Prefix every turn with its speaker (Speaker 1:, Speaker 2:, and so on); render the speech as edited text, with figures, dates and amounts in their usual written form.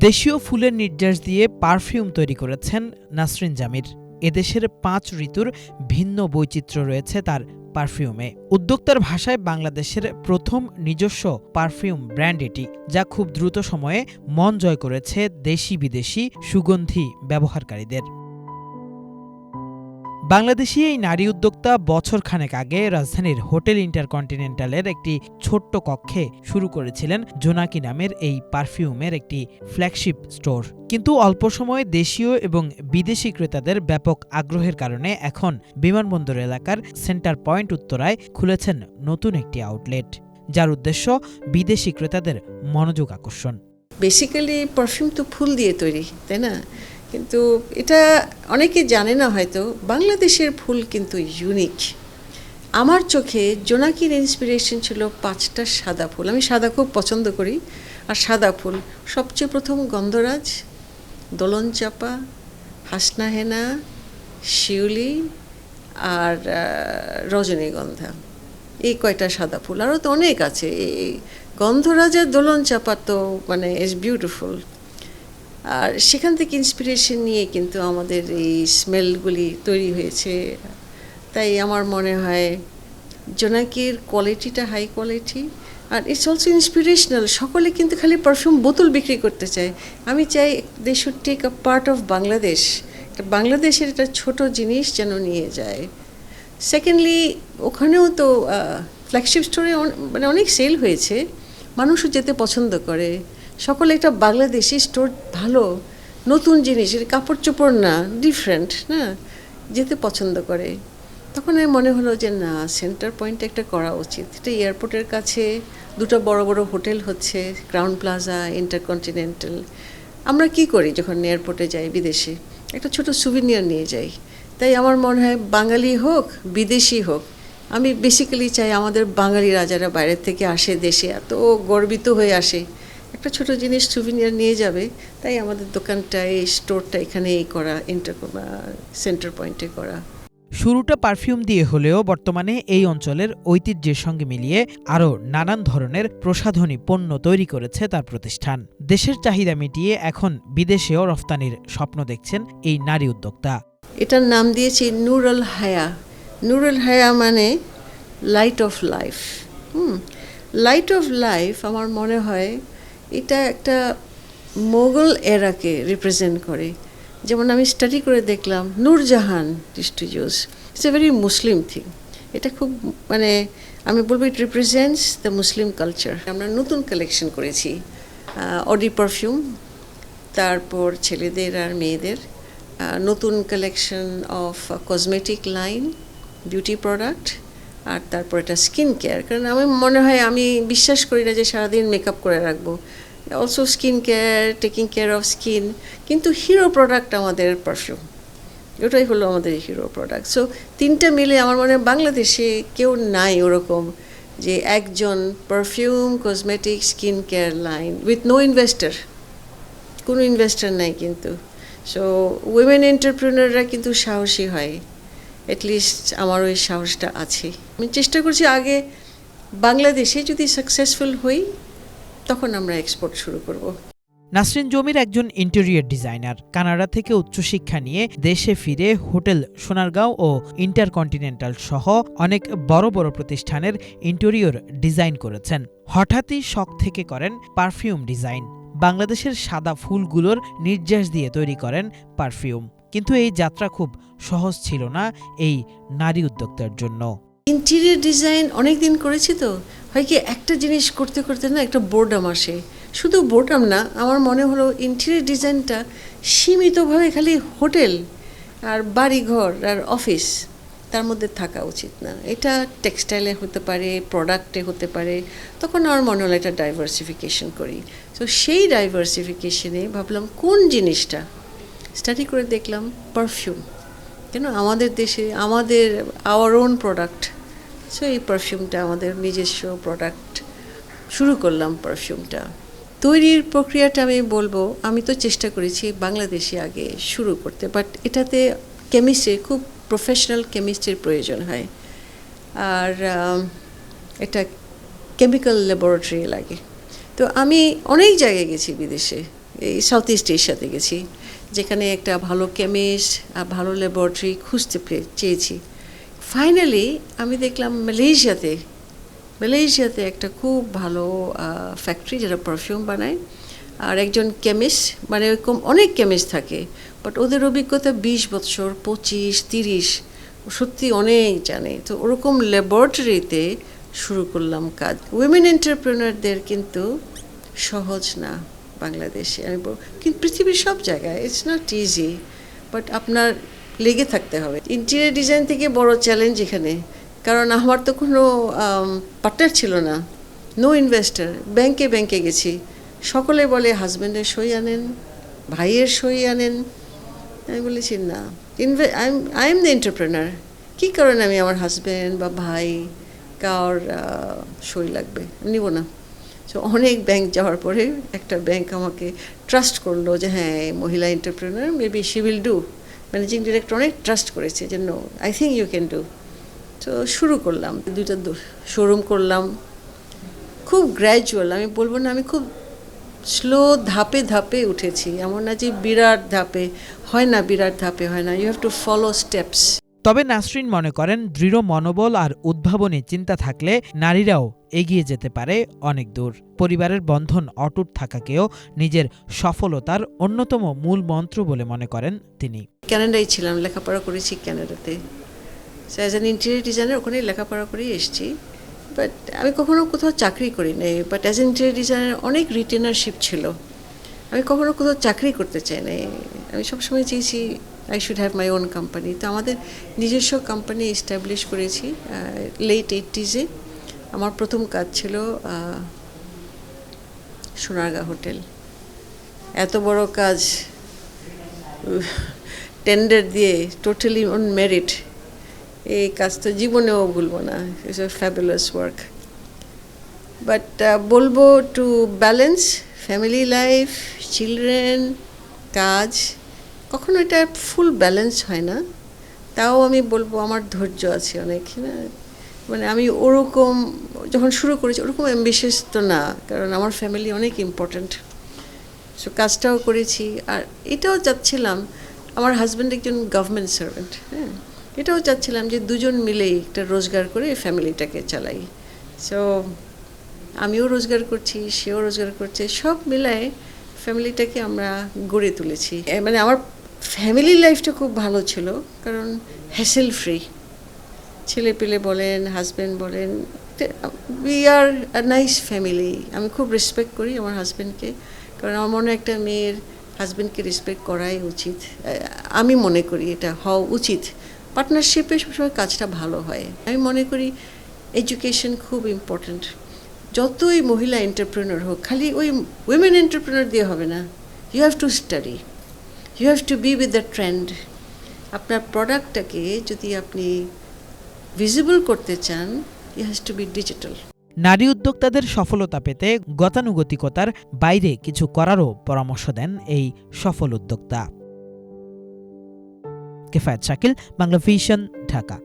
Speaker 1: দেশীয় ফুলের নির্যাস দিয়ে পারফিউম তৈরি করেছেন নাসরিন জামির। এদেশের ৫ ঋতুর ভিন্ন বৈচিত্র্য রয়েছে তার পারফিউমে। উদ্যোক্তার ভাষায় বাংলাদেশের প্রথম নিজস্ব পারফিউম ব্র্যান্ড এটি, যা খুব দ্রুত সময়ে মন জয় করেছে দেশি বিদেশি সুগন্ধি ব্যবহারকারীদের। বাংলাদেশি এই নারী উদ্যোক্তা বছরখানেক আগে রাজধানীর হোটেল ইন্টারকন্টিনেন্টালের একটি ছোট্ট কক্ষে শুরু করেছিলেন জোনাকি নামের এই পারফিউমের একটি ফ্ল্যাগশিপ স্টোর। কিন্তু অল্প সময়ে দেশীয় এবং বিদেশি ক্রেতাদের ব্যাপক আগ্রহের কারণে এখন বিমানবন্দর এলাকার সেন্টার পয়েন্ট উত্তরায় খুলেছেন নতুন একটি আউটলেট, যার উদ্দেশ্য বিদেশি ক্রেতাদের মনোযোগ আকর্ষণ।
Speaker 2: বেসিক্যালি পারফিউম তো ফুল দিয়ে তৈরি, তাই না? কিন্তু এটা অনেকে জানে না হয়তো, বাংলাদেশের ফুল কিন্তু ইউনিক। আমার চোখে জোনাকির ইন্সপিরেশন ছিল 5টা সাদা ফুল। আমি সাদা খুব পছন্দ করি। আর সাদা ফুল সবচেয়ে প্রথম গন্ধরাজ, দোলন চাপা, হাসনা হেনা, শিউলি আর রজনীগন্ধা, এই কয়টা সাদা ফুল। আরও তো অনেক আছে। এই গন্ধরাজের দোলন চাপা তো মানে ইজ বিউটিফুল। আর সেখান থেকে ইন্সপিরেশন নিয়ে কিন্তু আমাদের এই স্মেলগুলি তৈরি হয়েছে। তাই আমার মনে হয় জোনাকির কোয়ালিটিটা হাই কোয়ালিটি, আর ইটস অলসো ইন্সপিরেশনাল। সকলে কিন্তু খালি পারফিউম বোতল বিক্রি করতে চায়। আমি চাই they should take a part of Bangladesh. বাংলাদেশের একটা ছোট জিনিস যেন নিয়ে যায়। সেকেন্ডলি, ওখানেও তো ফ্ল্যাগশিপ স্টোরে মানে অনেক সেল হয়েছে, মানুষও যেতে পছন্দ করে। সকলে একটা বাংলাদেশি স্টোর ভালো, নতুন জিনিস, কাপড় চোপড় না, ডিফারেন্ট না, যেতে পছন্দ করে। তখন আমি মনে হলো যে না, সেন্টার পয়েন্ট একটা করা উচিত। এটা এয়ারপোর্টের কাছে, দুটো বড় বড় হোটেল হচ্ছে, ক্রাউন প্লাজা, ইন্টারকন্টিনেন্টাল। আমরা কি করি যখন এয়ারপোর্টে যাই বিদেশে? একটা ছোট সুভিনিয়ার নিয়ে যাই। তাই আমার মনে হয় বাঙালি হোক বিদেশি হোক, আমি বেসিক্যালি চাই আমাদের বাঙালিরা যারা বাইরের থেকে আসে দেশে, এত গর্বিত হয়ে আসে, একটা ছোট জিনিস সুভিনিয়ার নিয়ে যাবে। তাই আমাদের দোকানটা, এই স্টোরটা এখানে এই করা, সেন্টার পয়েন্টে করা।
Speaker 1: শুরুটা পারফিউম দিয়ে হলেও বর্তমানে এই অঞ্চলের ঐতিহ্যের সঙ্গে মিলিয়ে আরও নানান ধরনের প্রসাধনী পণ্য তৈরি করেছে তার প্রতিষ্ঠান। দেশের চাহিদা মিটিয়ে এখন বিদেশেও রফতানির স্বপ্ন দেখছেন এই নারী উদ্যোক্তা।
Speaker 2: এটার নাম দিয়েছি নুরুল হায়া। নুরুল হায়া মানে light off life. Light off life আমার মনে হয় এটা একটা মোগল এরাকে রিপ্রেজেন্ট করে। যেমন আমি স্টাডি করে দেখলাম Nurjahan used to use, it's a very Muslim thing. এটা খুব মানে আমি বলবো ইট রিপ্রেজেন্টস দ্য মুসলিম কালচার। আমরা নতুন কালেকশন করেছি, অডি পারফিউম, তারপর ছেলেদের আর মেয়েদের নতুন collection of cosmetic line, beauty product, আর তারপর এটা স্কিন কেয়ার। কারণ আমি মনে হয়, আমি বিশ্বাস করি না যে সারাদিন মেকআপ করে রাখবো। Also skin care, taking care of skin. কিন্তু হিরো প্রোডাক্ট আমাদের পারফিউম, ওটাই হলো আমাদের হিরো প্রোডাক্ট। সো তিনটা মিলে আমার মনে হয় বাংলাদেশে কেউ নাই ওরকম যে একজন perfume, cosmetic, skin care line with no investor. কোনো ইনভেস্টার নাই কিন্তু। সো উইমেন এন্টারপ্রেনাররা কিন্তু সাহসী হয়, অ্যাটলিস্ট আমার ওই সাহসটা আছে। আমি চেষ্টা করছি আগে বাংলাদেশে যদি সাকসেসফুল হই তখন আমরা এক্সপোর্ট শুরু করব।
Speaker 1: নাসরিন জমির একজন ইন্টেরিয়র ডিজাইনার। কানাডা থেকে উচ্চশিক্ষা নিয়ে দেশে ফিরে হোটেল সোনারগাঁও ও ইন্টারকন্টিনেন্টাল সহ অনেক বড় বড় প্রতিষ্ঠানের ইন্টেরিয়র ডিজাইন করেছেন। হঠাৎই শখ থেকে করেন পারফিউম ডিজাইন। বাংলাদেশের সাদা ফুলগুলোর নির্যাস দিয়ে তৈরি করেন পারফিউম। কিন্তু এই যাত্রা খুব সহজ ছিল না এই নারী উদ্যোক্তার জন্য।
Speaker 2: ইন্টেরিয়র ডিজাইন অনেক দিন করেছি তো, হয় কি একটা জিনিস করতে করতে না একটা বোর্ডাম আসে। শুধু বোর্ডাম না, আমার মনে হলো ইন্টেরিয়র ডিজাইনটা সীমিতভাবে খালি হোটেল আর বাড়িঘর আর অফিস তার মধ্যে থাকা উচিত না। এটা টেক্সটাইলে হতে পারে, প্রোডাক্টে হতে পারে। তখন আমার মনে হলো এটা ডাইভার্সিফিকেশন করি। তো সেই ডাইভার্সিফিকেশনে ভাবলাম কোন জিনিসটা, স্টাডি করে দেখলাম পারফিউম। কেন আমাদের দেশে আমাদের আওয়ার ওন প্রোডাক্ট। সো এই পারফিউমটা আমাদের নিজস্ব প্রোডাক্ট শুরু করলাম। পারফিউমটা তৈরির প্রক্রিয়াটা আমি বলবো, আমি তো চেষ্টা করেছি বাংলাদেশে আগে শুরু করতে, বাট এটাতে কেমিস্ট্রি, খুব প্রফেশনাল কেমিস্ট্রির প্রয়োজন হয়। আর এটা কেমিক্যাল ল্যাবরেটরি লাগে। তো আমি অনেক জায়গায় গেছি বিদেশে, এই সাউথ ইস্ট এশিয়াতে গেছি, যেখানে একটা ভালো কেমিস্ট আর ভালো ল্যাবরেটরি খুঁজতে চেয়েছি। ফাইনালি আমি দেখলাম মালয়েশিয়াতে একটা খুব ভালো ফ্যাক্টরি যেটা পারফিউম বানায়, আর একজন কেমিস্ট, মানে ওরকম অনেক কেমিস্ট থাকে, বাট ওদের অভিজ্ঞতা 20 বছর, 25, 30, সত্যি অনেক জানে। তো ওরকম ল্যাবরেটরিতে শুরু করলাম কাজ। উইমেন এন্টারপ্রেনারদের কিন্তু সহজ না বাংলাদেশে, কিন্তু পৃথিবীর সব জায়গায় ইটস নট ইজি, বাট আপনার লেগে থাকতে হবে। ইন্টেরিয়র ডিজাইন থেকে বড় চ্যালেঞ্জ এখানে, কারণ আমার তো কোনো পার্টনার ছিল না, নো ইনভেস্টার। ব্যাংকে গেছি, সকলে বলে হাজব্যান্ডের সই আনেন, ভাইয়ের সই আনেন। আমি বলেছি না, আই এম দ্য এন্টারপ্রেনার, কী কারণে আমি আমার হাজব্যান্ড বা ভাই কার সই লাগবে, নিব না। সো অনেক ব্যাংক যাওয়ার পরে একটা ব্যাংক আমাকে ট্রাস্ট করলো যে হ্যাঁ, মহিলা entrepreneur, maybe she will do. Managing director অনেক ট্রাস্ট করেছে যে no, I think you can do. তো শুরু করলাম, 2টা শোরুম করলাম, খুব গ্র্যাজুয়াল। আমি বলবো না, আমি খুব স্লো ধাপে উঠেছি, এমন না যে বিরাট ধাপে হয় না, you have to follow steps.
Speaker 1: তবে নাসরিন মনে করেন, দৃঢ় মনোবল আর উদ্ভাবনী চিন্তা থাকলে নারীরাও এগিয়ে যেতে পারে অনেক দূর। পরিবারের বন্ধন অটুট থাকাকেও নিজের সফলতার অন্যতম মূল মন্ত্র বলে মনে করেন তিনি।
Speaker 2: কানাডায় ছিলাম, লেখাপড়া করেছি কানাডাতে, so as an interior designer ওখানেই লেখাপড়া করেই এসেছি। বাট আমি কখনো কোথাও চাকরি করি নাই, বাট অ্যাজ ইন্টেরিয়র ডিজাইনার অনেক রিটেনারশিপ ছিল। আমি কখনো কোথাও চাকরি করতে চাই নাই, আমি সবসময় চেয়েছি I should have my own company. তো আমাদের নিজস্ব কোম্পানি এস্টাবলিশ করেছি লেট 80s। আমার প্রথম কাজ ছিল সোনারগাঁ হোটেল। এত বড় কাজ টেন্ডার দিয়ে, টোটালি অন মেরিট, এই কাজ তো জীবনেও ভুলবো না। It's a fabulous work. But বলবো to balance family life, children, কাজ, কখনো এটা ফুল ব্যালেন্স হয় না। তাও আমি বলবো আমার ধৈর্য আছে অনেক, না মানে আমি ওরকম যখন শুরু করেছি ওরকম অ্যাম্বিশিয়াস তো না, কারণ আমার ফ্যামিলি অনেক ইম্পর্ট্যান্ট। সো কাজটাও করেছি, আর এটাও চাচ্ছিলাম, আমার হাজব্যান্ড একজন গভর্নমেন্ট সার্ভেন্ট, হ্যাঁ, এটাও চাচ্ছিলাম যে দুজন মিলেই একটা রোজগার করে ফ্যামিলিটাকে চালাই। সো আমিও রোজগার করছি, সেও রোজগার করছে, সব মিলায় ফ্যামিলিটাকে আমরা গড়ে তুলেছি। মানে আমার ফ্যামিলি লাইফটা খুব ভালো ছিল, কারণ হ্যাসেল ফ্রি। ছেলে পেলে বলেন, হাজব্যান্ড বলেন, we are a nice family. আমি খুব রেসপেক্ট করি আমার হাজব্যান্ডকে, কারণ আমার মনে একটা মেয়ের হাজব্যান্ডকে রেসপেক্ট করাই উচিত। আমি মনে করি এটা হওয়া উচিত। পার্টনারশিপে সবসময় কাজটা ভালো হয়। আমি মনে করি এডুকেশন খুব ইম্পর্ট্যান্ট। যতই মহিলা এন্টারপ্রেনার হোক, খালি ওই উইমেন এন্টারপ্রেনার দিয়ে হবে না, you have to study, you have to be with the trend. আপনার প্রোডাক্টটাকে যদি আপনি ভিজিবল করতে চান, you has to be digital.
Speaker 1: নারী উদ্যোক্তাদের সফলতা পেতে গতানুগতিকতার বাইরে কিছু করারও পরামর্শ দেন এই সফল উদ্যোক্তা। কেফায়েত শাকিল, বাংলা ভিশন, ঢাকা।